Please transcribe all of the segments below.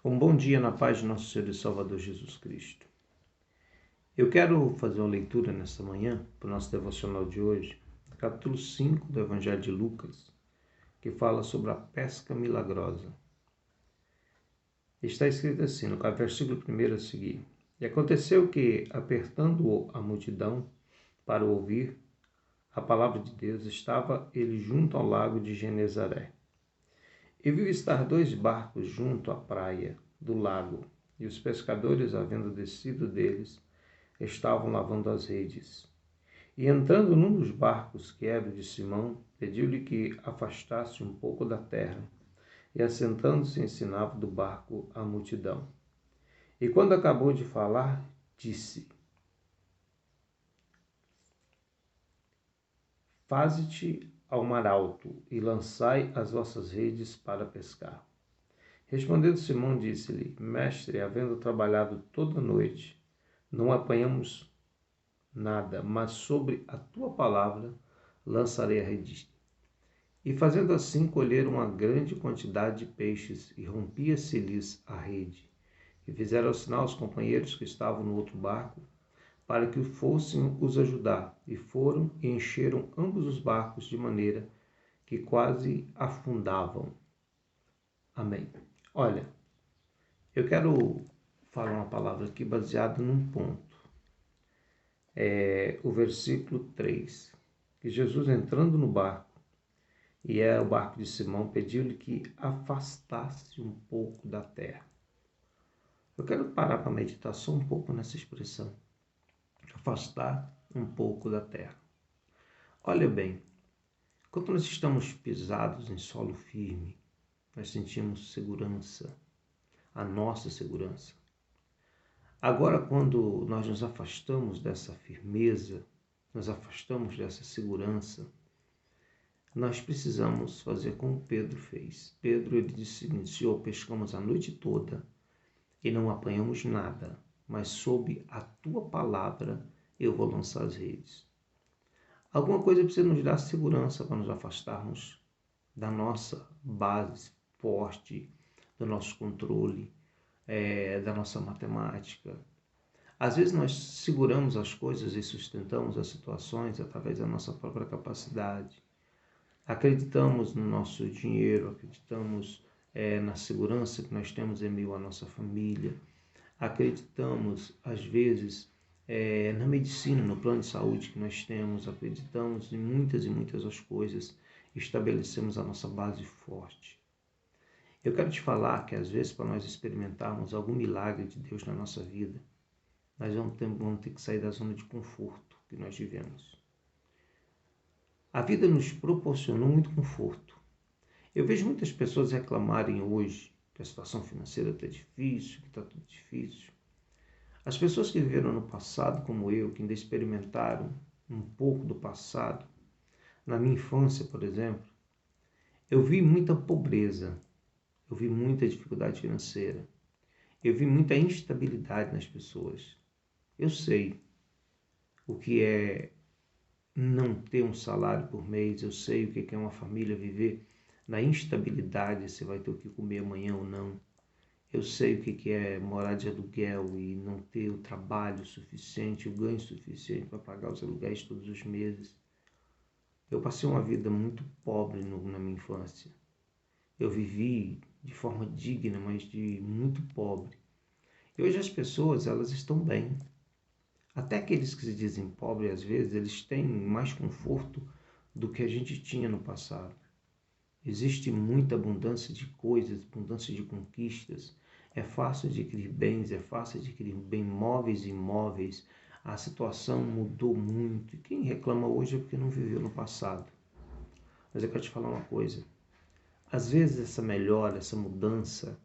Um bom dia na paz de nosso Senhor e Salvador Jesus Cristo. Eu quero fazer uma leitura nesta manhã, para o nosso devocional de hoje, capítulo 5 do Evangelho de Lucas, que fala sobre a pesca milagrosa. Está escrito assim, no versículo 1 a seguir. E aconteceu que, apertando a multidão para ouvir a palavra de Deus, estava ele junto ao lago de Genezaré. E viu estar 2 barcos junto à praia do lago, e os pescadores, havendo descido deles, estavam lavando as redes. E entrando num dos barcos, que era o de Simão, pediu-lhe que afastasse um pouco da terra, e assentando-se ensinava do barco a multidão. E quando acabou de falar, disse: Faze-te ao mar alto, e lançai as vossas redes para pescar. Respondendo Simão, disse-lhe: Mestre, havendo trabalhado toda a noite, não apanhamos nada, mas sobre a tua palavra lançarei a rede. E fazendo assim, colheram uma grande quantidade de peixes, e rompia-se-lhes a rede. E fizeram sinal aos companheiros que estavam no outro barco, para que fossem os ajudar. E foram e encheram ambos os barcos, de maneira que quase afundavam. Amém. Olha, eu quero falar uma palavra aqui baseada num ponto. O versículo 3. Que Jesus, entrando no barco, e era o barco de Simão, pediu-lhe que afastasse um pouco da terra. Eu quero parar para meditar só um pouco nessa expressão. Afastar um pouco da terra. Olha bem, quando nós estamos pisados em solo firme, nós sentimos segurança, a nossa segurança. Agora, quando nós nos afastamos dessa firmeza, nos afastamos dessa segurança, nós precisamos fazer como Pedro fez. Pedro, ele disse: Senhor, pescamos a noite toda e não apanhamos nada, mas sob a tua palavra eu vou lançar as redes. Alguma coisa precisa nos dar segurança para nos afastarmos da nossa base forte, do nosso controle, da nossa matemática. Às vezes nós seguramos as coisas e sustentamos as situações através da nossa própria capacidade. Acreditamos no nosso dinheiro, acreditamos na segurança que nós temos em meio à nossa família. Acreditamos, às vezes, na medicina, no plano de saúde que nós temos. Acreditamos em muitas e muitas das coisas. Estabelecemos a nossa base forte. Eu quero te falar que, às vezes, para nós experimentarmos algum milagre de Deus na nossa vida, nós vamos ter que sair da zona de conforto que nós vivemos. A vida nos proporcionou muito conforto. Eu vejo muitas pessoas reclamarem hoje que a situação financeira está difícil, que está tudo difícil. As pessoas que viveram no passado, como eu, que ainda experimentaram um pouco do passado, na minha infância, por exemplo, eu vi muita pobreza, eu vi muita dificuldade financeira, eu vi muita instabilidade nas pessoas. Eu sei o que é não ter um salário por mês, eu sei o que é uma família viver na instabilidade, se vai ter o que comer amanhã ou não. Eu sei o que é morar de aluguel e não ter o trabalho suficiente, o ganho suficiente para pagar os aluguéis todos os meses. Eu passei uma vida muito pobre na minha infância. Eu vivi de forma digna, mas de muito pobre. E hoje as pessoas, elas estão bem. Até aqueles que se dizem pobres, às vezes, eles têm mais conforto do que a gente tinha no passado. Existe muita abundância de coisas, abundância de conquistas. É fácil adquirir bens, é fácil adquirir bem móveis e imóveis. A situação mudou muito. E quem reclama hoje é porque não viveu no passado. Mas eu quero te falar uma coisa. Às vezes essa melhora, essa mudança,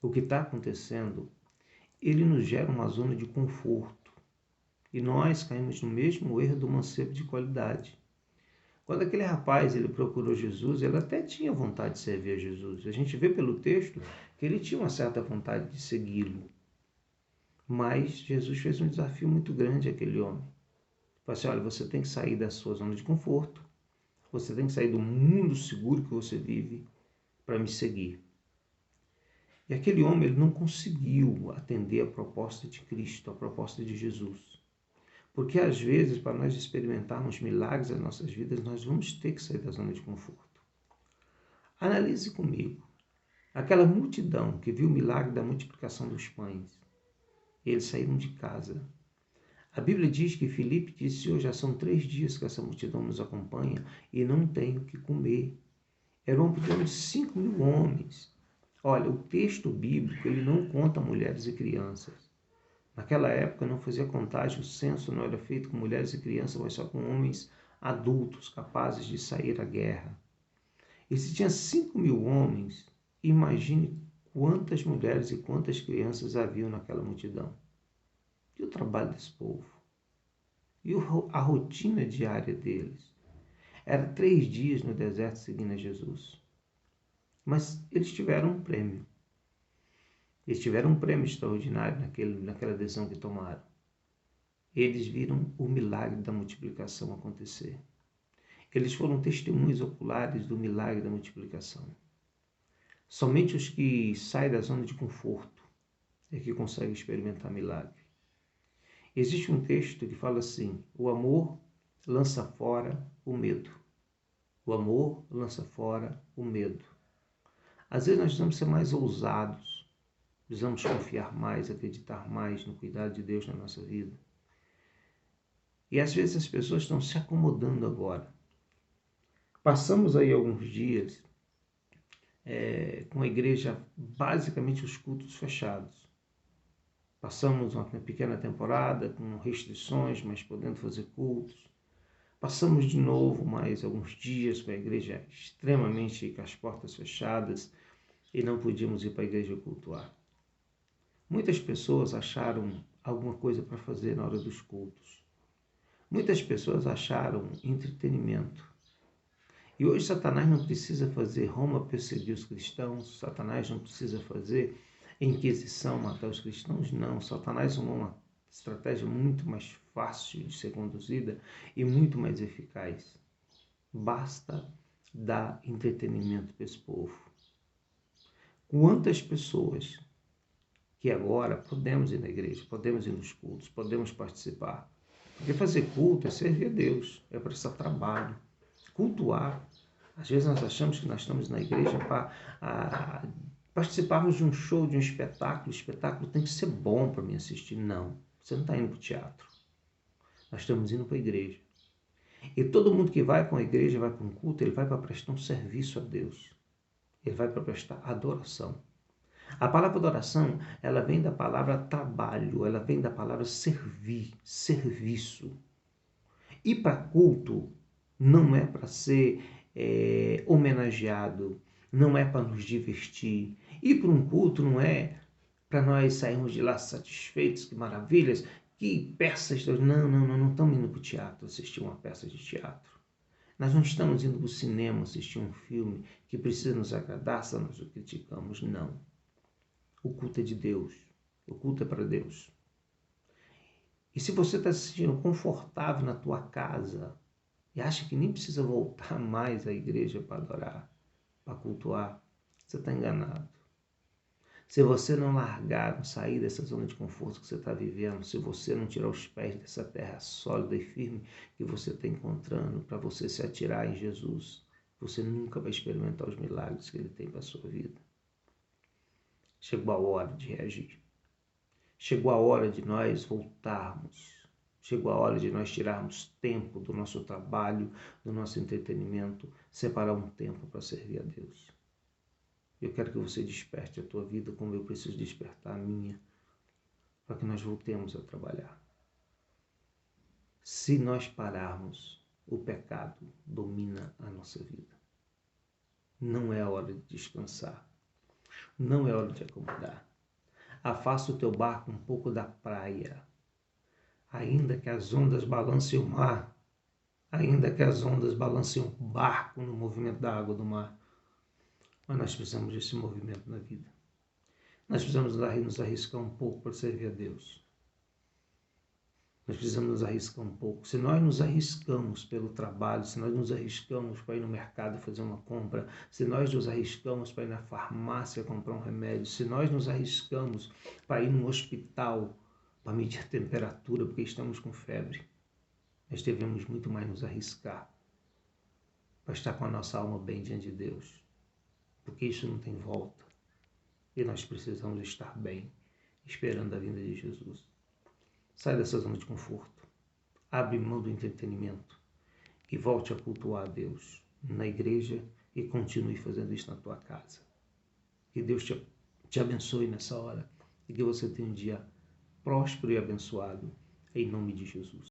o que está acontecendo, ele nos gera uma zona de conforto. E nós caímos no mesmo erro do mancebo de qualidade. Quando aquele rapaz ele procurou Jesus, ele até tinha vontade de servir a Jesus. A gente vê pelo texto que ele tinha uma certa vontade de segui-lo. Mas Jesus fez um desafio muito grande àquele homem. Falou assim: olha, você tem que sair da sua zona de conforto. Você tem que sair do mundo seguro que você vive para me seguir. E aquele homem ele não conseguiu atender a proposta de Cristo, a proposta de Jesus. Porque às vezes, para nós experimentarmos milagres nas nossas vidas, nós vamos ter que sair da zona de conforto. Analise comigo. Aquela multidão que viu o milagre da multiplicação dos pães, eles saíram de casa. A Bíblia diz que Filipe disse: Senhor, já são 3 dias que essa multidão nos acompanha e não tem o que comer. Era uma multidão de 5.000 homens. Olha, o texto bíblico ele não conta mulheres e crianças. Naquela época não fazia contagem, o censo não era feito com mulheres e crianças, mas só com homens adultos capazes de sair à guerra. E se tinha 5.000 homens, imagine quantas mulheres e quantas crianças haviam naquela multidão. E o trabalho desse povo? E a rotina diária deles? Era 3 dias no deserto seguindo a Jesus. Mas eles tiveram um prêmio. Eles tiveram um prêmio extraordinário naquela decisão que tomaram. Eles viram o milagre da multiplicação acontecer. Eles foram testemunhas oculares do milagre da multiplicação. Somente os que saem da zona de conforto é que conseguem experimentar milagre. Existe um texto que fala assim: o amor lança fora o medo. O amor lança fora o medo. Às vezes nós precisamos ser mais ousados, precisamos confiar mais, acreditar mais no cuidado de Deus na nossa vida. E às vezes as pessoas estão se acomodando agora. Passamos aí alguns dias com a igreja, basicamente os cultos fechados. Passamos uma pequena temporada com restrições, mas podendo fazer cultos. Passamos de novo mais alguns dias com a igreja extremamente com as portas fechadas e não podíamos ir para a igreja cultuar. Muitas pessoas acharam alguma coisa para fazer na hora dos cultos. Muitas pessoas acharam entretenimento. E hoje Satanás não precisa fazer Roma perseguir os cristãos, Satanás não precisa fazer Inquisição matar os cristãos, não. Satanás usou uma estratégia muito mais fácil de ser conduzida e muito mais eficaz. Basta dar entretenimento para esse povo. Quantas pessoas que agora podemos ir na igreja, podemos ir nos cultos, podemos participar. Porque fazer culto é servir a Deus, é prestar trabalho, cultuar. Às vezes nós achamos que nós estamos na igreja para participarmos de um show, de um espetáculo. O espetáculo tem que ser bom para mim assistir. Não, você não está indo para o teatro. Nós estamos indo para a igreja. E todo mundo que vai para a igreja, vai para um culto, ele vai para prestar um serviço a Deus. Ele vai para prestar adoração. A palavra adoração, ela vem da palavra trabalho, ela vem da palavra servir, serviço. E para culto não é para ser homenageado, não é para nos divertir. E para um culto não é para nós sairmos de lá satisfeitos, que maravilhas, que peças. Não estamos indo para o teatro assistir uma peça de teatro. Nós não estamos indo para o cinema assistir um filme que precisa nos agradar, se nós o criticamos, não. O culto é de Deus, o culto é para Deus. E se você está se sentindo confortável na tua casa e acha que nem precisa voltar mais à igreja para adorar, para cultuar, você está enganado. Se você não largar, não sair dessa zona de conforto que você está vivendo, se você não tirar os pés dessa terra sólida e firme que você está encontrando para você se atirar em Jesus, você nunca vai experimentar os milagres que Ele tem para a sua vida. Chegou a hora de reagir. Chegou a hora de nós voltarmos. Chegou a hora de nós tirarmos tempo do nosso trabalho, do nosso entretenimento, separar um tempo para servir a Deus. Eu quero que você desperte a tua vida como eu preciso despertar a minha, para que nós voltemos a trabalhar. Se nós pararmos, o pecado domina a nossa vida. Não é hora de descansar. Não é hora de acomodar. Afasta o teu barco um pouco da praia. Ainda que as ondas balancem o mar, ainda que as ondas balancem o barco no movimento da água do mar, mas nós precisamos desse movimento na vida. Nós precisamos nos arriscar um pouco para servir a Deus. Nós precisamos nos arriscar um pouco. Se nós nos arriscamos pelo trabalho, se nós nos arriscamos para ir no mercado fazer uma compra, se nós nos arriscamos para ir na farmácia comprar um remédio, se nós nos arriscamos para ir no hospital para medir a temperatura porque estamos com febre, nós devemos muito mais nos arriscar para estar com a nossa alma bem diante de Deus, porque isso não tem volta e nós precisamos estar bem, esperando a vinda de Jesus. Sai dessa zona de conforto, abre mão do entretenimento e volte a cultuar a Deus na igreja e continue fazendo isso na tua casa. Que Deus te abençoe nessa hora e que você tenha um dia próspero e abençoado, em nome de Jesus.